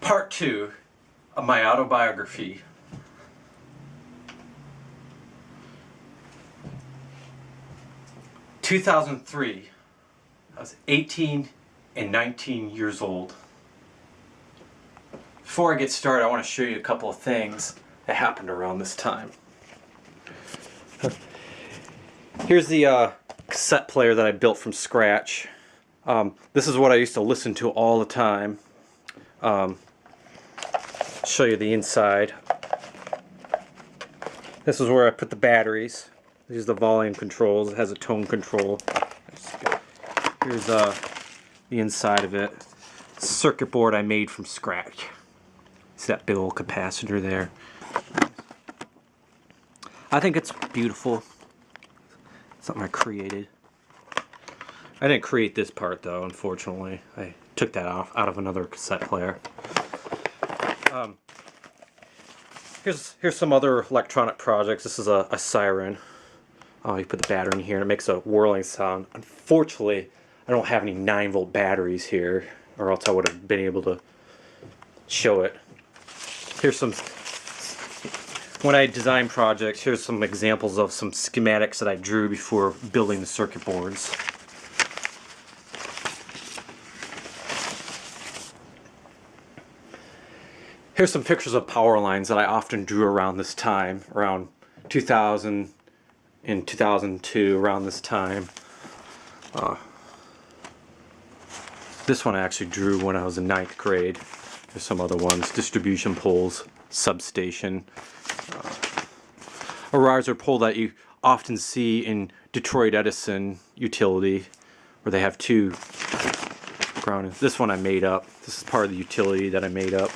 Part 2 of my autobiography. In 2003, I was 18 and 19 years old. Before I get started, I want to show you a couple of things that happened around this time. Here's the cassette player that I built from scratch. This is what I used to listen to all the time. Show you the inside. This is where I put the batteries. These are the volume controls. It has a tone control. Here's the inside of it. Circuit board I made from scratch. See that big old capacitor there? I think it's beautiful. Something I created. I didn't create this part though, unfortunately. I took that out of another cassette player. Here's some other electronic projects. This is a siren. You put the battery in here and it makes a whirling sound. Unfortunately, I don't have any 9-volt batteries here, or else I would have been able to show it. Here's some, when I design projects, here's some examples of some schematics that I drew before building the circuit boards. Here's some pictures of power lines that I often drew around this time, around 2000 and 2002, around this time. This one I actually drew when I was in 9th grade. There's some other ones, distribution poles, substation. A riser pole that you often see in Detroit Edison utility, where they have two ground. This one I made up. This is part of the utility that I made up.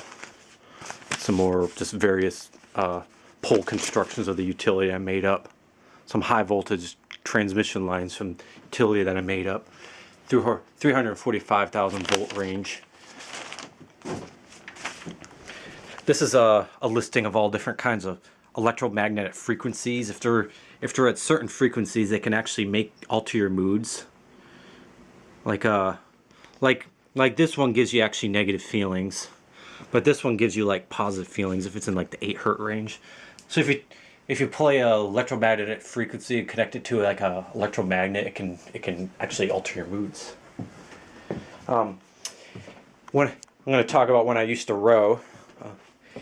Some more just various pole constructions of the utility I made up. Some high voltage transmission lines from utility that I made up through her 345,000 volt range. This is a listing of all different kinds of electromagnetic frequencies. If they're at certain frequencies, they can actually alter your moods. Like this one gives you actually negative feelings. But this one gives you like positive feelings if it's in like the 8 hertz range. So if you play a electromagnetic frequency and connect it to like a electromagnet, it can actually alter your moods. When I'm going to talk about when I used to row.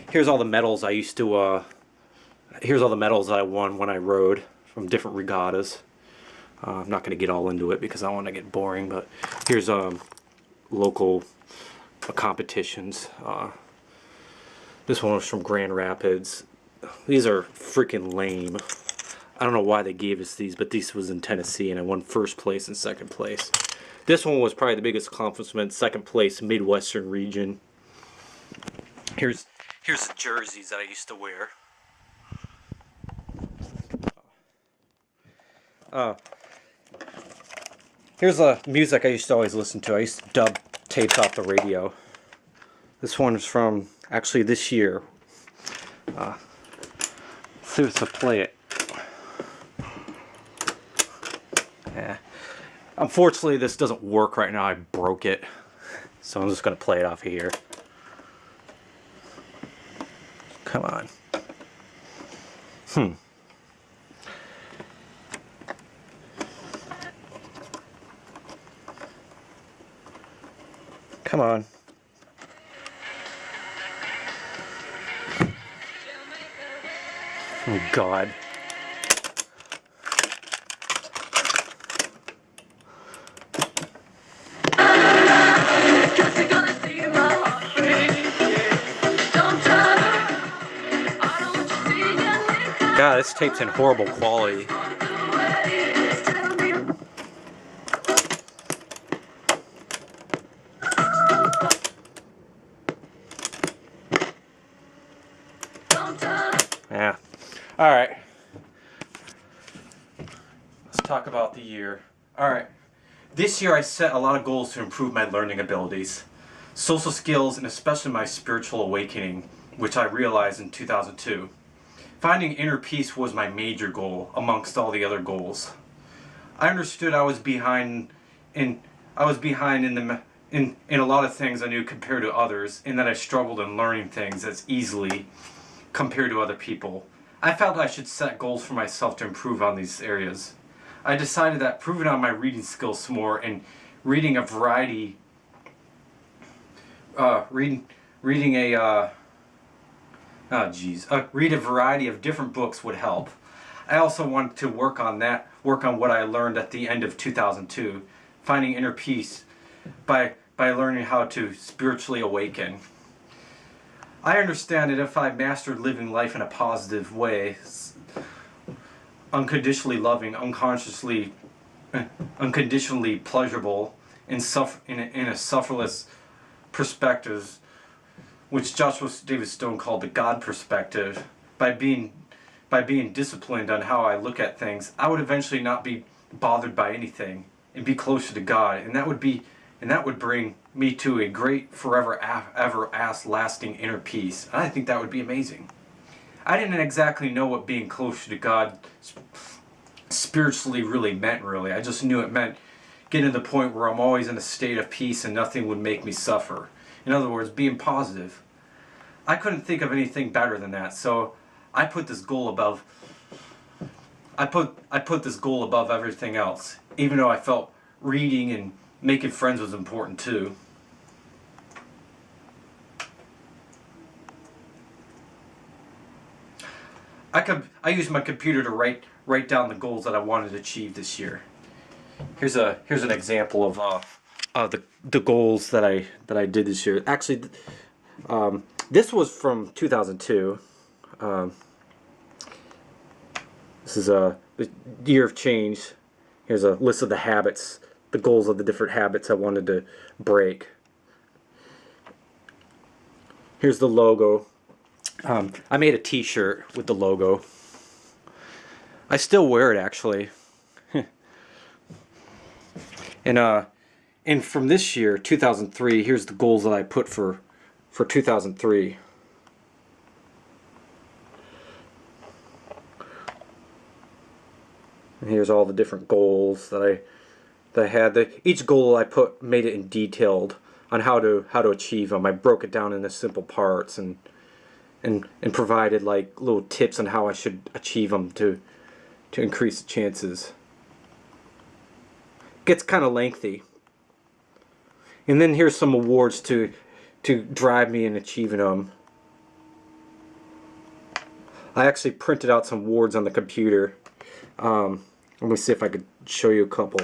Here's all the medals I used to. Here's all the medals that I won when I rowed from different regattas. I'm not going to get all into it because I don't want to get boring. But here's local competitions. This one was from Grand Rapids. These are freaking lame. I don't know why they gave us these, but this was in Tennessee and I won 1st place and 2nd place. This one was probably the biggest accomplishment, 2nd place, Midwestern region. Here's the jerseys that I used to wear. Here's the music I used to always listen to. I used to dub tapes off the radio. This one's from actually this year. Let's see if I play it. Yeah. Unfortunately, this doesn't work right now. I broke it, so I'm just gonna play it off of here. Come on. Come on. Oh God. God, this tape's in horrible quality. Yeah. Alright. Let's talk about the year. Alright. This year I set a lot of goals to improve my learning abilities, social skills, and especially my spiritual awakening, which I realized in 2002. Finding inner peace was my major goal amongst all the other goals. I understood I was behind in in a lot of things I knew compared to others, and that I struggled in learning things as easily compared to other people. I felt I should set goals for myself to improve on these areas. I decided that improving on my reading skills some more and reading a variety, reading a, read a variety of different books would help. I also wanted to work on what I learned at the end of 2002, finding inner peace by learning how to spiritually awaken. I understand that if I mastered living life in a positive way, unconditionally loving, unconditionally pleasurable, in a sufferless perspective, which Joshua David Stone called the God perspective, by being disciplined on how I look at things, I would eventually not be bothered by anything and be closer to God, and that would bring me to a great, forever, ever lasting inner peace. And I think that would be amazing. I didn't exactly know what being closer to God spiritually really meant, really. I just knew it meant getting to the point where I'm always in a state of peace and nothing would make me suffer. In other words, being positive. I couldn't think of anything better than that, so I put this goal above this goal above everything else, even though I felt reading and making friends was important too. I used my computer to write down the goals that I wanted to achieve this year. Here's an example of the goals that I did this year. Actually, this was from 2002. This is the year of change. Here's a list of the habits, the goals of the different habits I wanted to break. Here's the logo. I made a t-shirt with the logo. I still wear it, actually. And from this year, 2003, here's the goals that I put for 2003. And here's all the different goals that I had. Each goal I made it in detailed on how to achieve them. I broke it down into simple parts and provided like little tips on how I should achieve them to increase the chances. Gets kind of lengthy. And then here's some awards to drive me in achieving them. I actually printed out some awards on the computer. Let me see if I could show you a couple.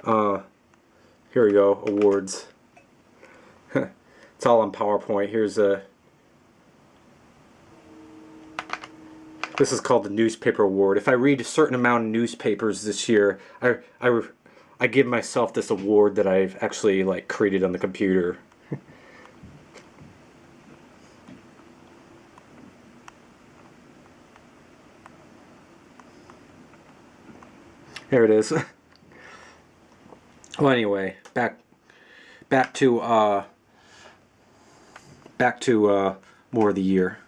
Here we go, awards. It's all on PowerPoint. Here's a. This is called the newspaper award. If I read a certain amount of newspapers this year, I give myself this award that I've actually like created on the computer. Here it is. Well, anyway, back to more of the year.